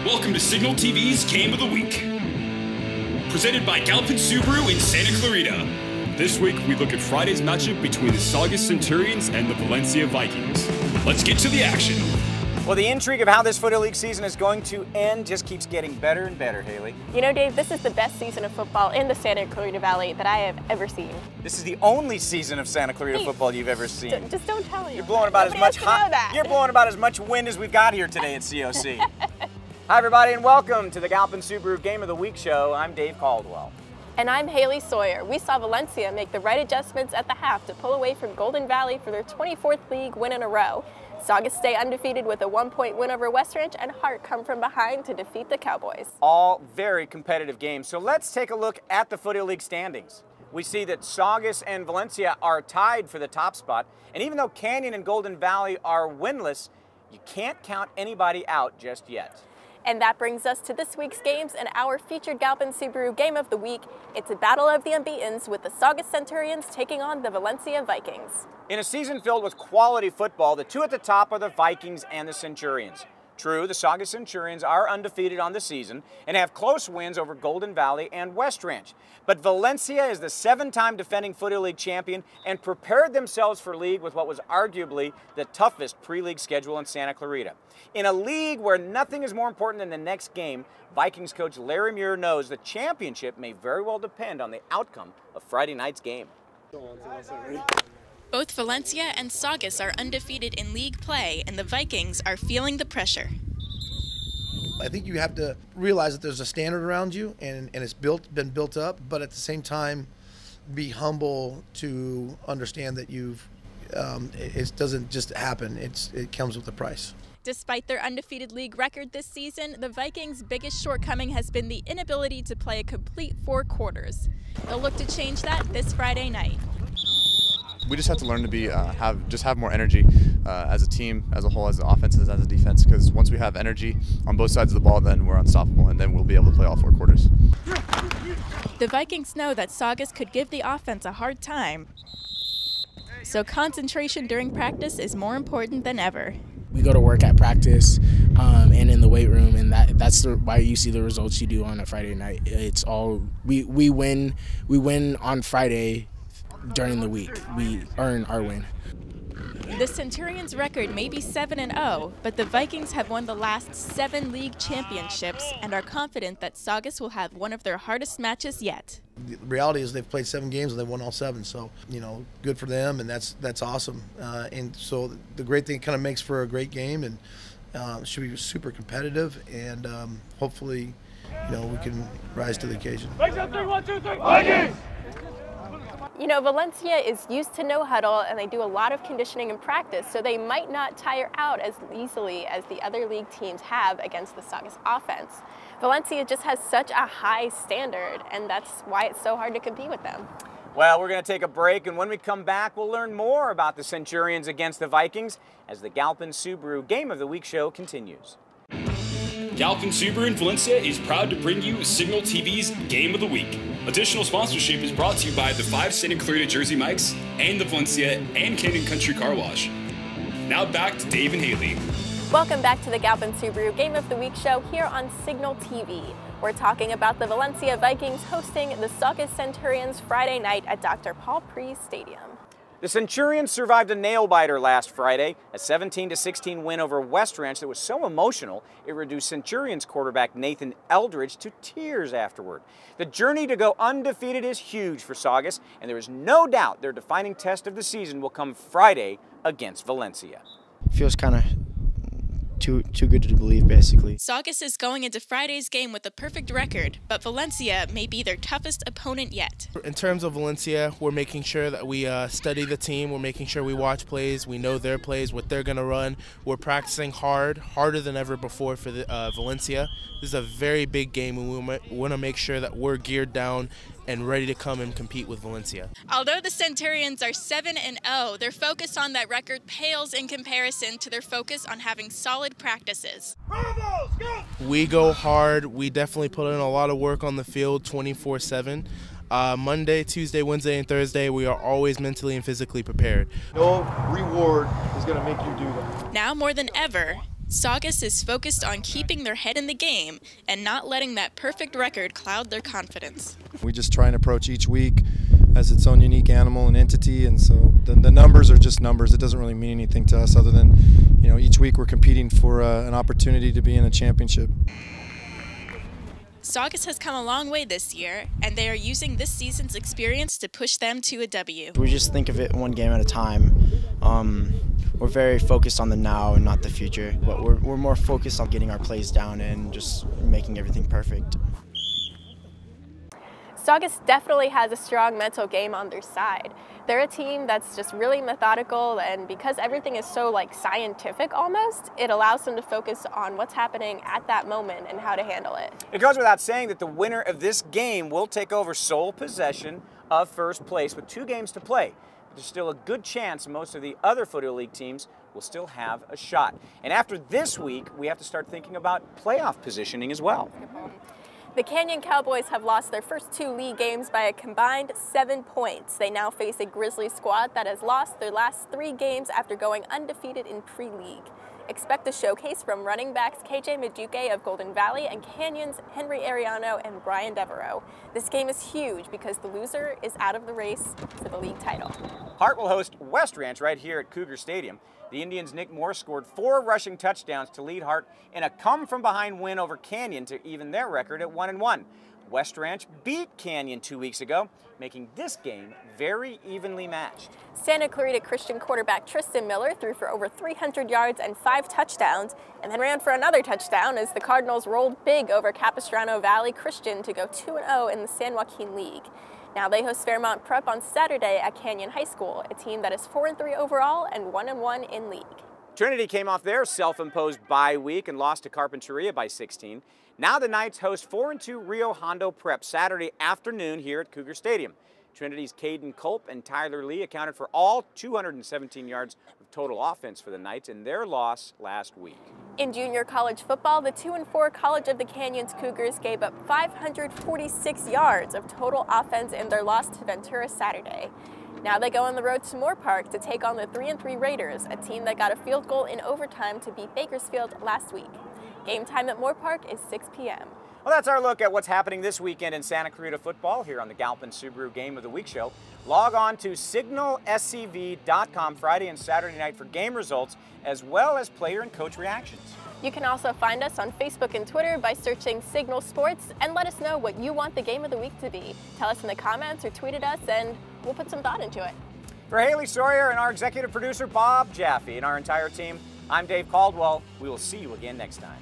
Welcome to SignalTv's Game of the Week. Presented by Galpin Subaru in Santa Clarita. This week, we look at Friday's matchup between the Saugus Centurions and the Valencia Vikings. Let's get to the action. Well, the intrigue of how this Footy League season is going to end just keeps getting better and better, Haley. You know, Dave, this is the best season of football in the Santa Clarita Valley that I have ever seen. This is the only season of Santa Clarita football you've ever seen. Just don't tell me. You're blowing about as much wind as we've got here today at COC. Hi, everybody, and welcome to the Galpin Subaru Game of the Week show. I'm Dave Caldwell. And I'm Haley Sawyer. We saw Valencia make the right adjustments at the half to pull away from Golden Valley for their 24th league win in a row. Saugus stay undefeated with a 1-point win over West Ranch, and Hart come from behind to defeat the Cowboys. All very competitive games. So let's take a look at the Footy League standings. We see that Saugus and Valencia are tied for the top spot. And even though Canyon and Golden Valley are winless, you can't count anybody out just yet. And that brings us to this week's games and our featured Galpin Subaru Game of the Week. It's a battle of the unbeatens with the Saugus Centurions taking on the Valencia Vikings. In a season filled with quality football, the two at the top are the Vikings and the Centurions. True, the Saugus Centurions are undefeated on the season and have close wins over Golden Valley and West Ranch. But Valencia is the 7-time defending Footy League champion and prepared themselves for league with what was arguably the toughest pre-league schedule in Santa Clarita. In a league where nothing is more important than the next game, Vikings coach Larry Muir knows the championship may very well depend on the outcome of Friday night's game. Both Valencia and Saugus are undefeated in league play, and the Vikings are feeling the pressure. I think you have to realize that there's a standard around you, and it's been built up, but at the same time, be humble to understand that it doesn't just happen. It comes with a price. Despite their undefeated league record this season, the Vikings' biggest shortcoming has been the inability to play a complete 4 quarters. They'll look to change that this Friday night. We just have to learn to be have more energy as a team, as a whole, as an offense, as a defense. Because once we have energy on both sides of the ball, then we're unstoppable, and then we'll be able to play all 4 quarters. The Vikings know that Saugus could give the offense a hard time, so concentration during practice is more important than ever. We go to work at practice and in the weight room, and that's why you see the results you do on a Friday night. It's all we win on Friday. During the week, we earn our win. The Centurions' record may be 7-0, but the Vikings have won the last 7 league championships and are confident that Saugus will have one of their hardest matches yet. The reality is they've played 7 games and they've won all 7, so good for them, and that's awesome. And so the great thing, kind of makes for a great game, and should be super competitive, and hopefully, we can rise to the occasion. You know, Valencia is used to no huddle, and they do a lot of conditioning and practice, so they might not tire out as easily as the other league teams have against the Saugus offense. Valencia just has such a high standard, and that's why it's so hard to compete with them. Well, we're going to take a break, and when we come back, we'll learn more about the Centurions against the Vikings as the Galpin Subaru Game of the Week show continues. Galpin Subaru in Valencia is proud to bring you SignalTv's Game of the Week. Additional sponsorship is brought to you by the 5 Santa Clarita Jersey Mikes and the Valencia and Canyon Country Car Wash. Now back to Dave and Haley. Welcome back to the Galpin Subaru Game of the Week show here on SignalTv. We're talking about the Valencia Vikings hosting the Saugus Centurions Friday night at Dr. Paul Preece Stadium. The Centurions survived a nail-biter last Friday, a 17-16 win over West Ranch that was so emotional it reduced Centurions quarterback Nathan Eldridge to tears afterward. The journey to go undefeated is huge for Saugus, and there is no doubt their defining test of the season will come Friday against Valencia. Feels kind of too good to believe, basically. Saugus is going into Friday's game with a perfect record, but Valencia may be their toughest opponent yet. In terms of Valencia, we're making sure that we study the team. We're making sure we watch plays. We know their plays, what they're going to run. We're practicing harder than ever before for Valencia. This is a very big game, and we want to make sure that we're geared down and ready to come and compete with Valencia. Although the Centurions are 7-0, their focus on that record pales in comparison to their focus on having solid practices. We go hard. We definitely put in a lot of work on the field 24/7. Monday, Tuesday, Wednesday, and Thursday, we are always mentally and physically prepared. No reward is going to make you do that. Now more than ever, Saugus is focused on keeping their head in the game and not letting that perfect record cloud their confidence. We just try and approach each week as its own unique animal and entity, and so the numbers are just numbers. It doesn't really mean anything to us other than, you know, each week we're competing for an opportunity to be in a championship. Saugus has come a long way this year, and they are using this season's experience to push them to a W. We just think of it one game at a time. We're very focused on the now and not the future, but we're more focused on getting our plays down and just making everything perfect. Saugus definitely has a strong mental game on their side. They're a team that's just really methodical, and because everything is so scientific almost, it allows them to focus on what's happening at that moment and how to handle it. It goes without saying that the winner of this game will take over sole possession of first place with 2 games to play. But there's still a good chance most of the other Foothill League teams will still have a shot. And after this week, we have to start thinking about playoff positioning as well. The Canyon Cowboys have lost their first 2 league games by a combined 7 points. They now face a Grizzly squad that has lost their last 3 games after going undefeated in pre-league. Expect a showcase from running backs KJ Maduke of Golden Valley and Canyon's Henry Ariano and Brian Devereaux. This game is huge because the loser is out of the race for the league title. Hart will host West Ranch right here at Cougar Stadium. The Indians' Nick Moore scored 4 rushing touchdowns to lead Hart in a come-from-behind win over Canyon to even their record at 1-1. West Ranch beat Canyon 2 weeks ago, making this game very evenly matched. Santa Clarita Christian quarterback Tristan Miller threw for over 300 yards and 5 touchdowns, and then ran for another touchdown as the Cardinals rolled big over Capistrano Valley Christian to go 2-0 in the San Joaquin League. Now they host Fairmont Prep on Saturday at Canyon High School, a team that is 4-3 overall and 1-1 in league. Trinity came off their self-imposed bye week and lost to Carpinteria by 16. Now the Knights host 4-2 Rio Hondo Prep Saturday afternoon here at Cougar Stadium. Trinity's Caden Culp and Tyler Lee accounted for all 217 yards of total offense for the Knights in their loss last week. In junior college football, the 2-4 College of the Canyons Cougars gave up 546 yards of total offense in their loss to Ventura Saturday. Now they go on the road to Moore Park to take on the 3-3 Raiders, a team that got a field goal in overtime to beat Bakersfield last week. Game time at Moore Park is 6 p.m. Well, that's our look at what's happening this weekend in Santa Clarita football here on the Galpin Subaru Game of the Week show. Log on to SignalSCV.com Friday and Saturday night for game results, as well as player and coach reactions. You can also find us on Facebook and Twitter by searching Signal Sports, and let us know what you want the Game of the Week to be. Tell us in the comments or tweet at us, and we'll put some thought into it. For Haley Sawyer and our executive producer Bob Jaffe and our entire team, I'm Dave Caldwell. We will see you again next time.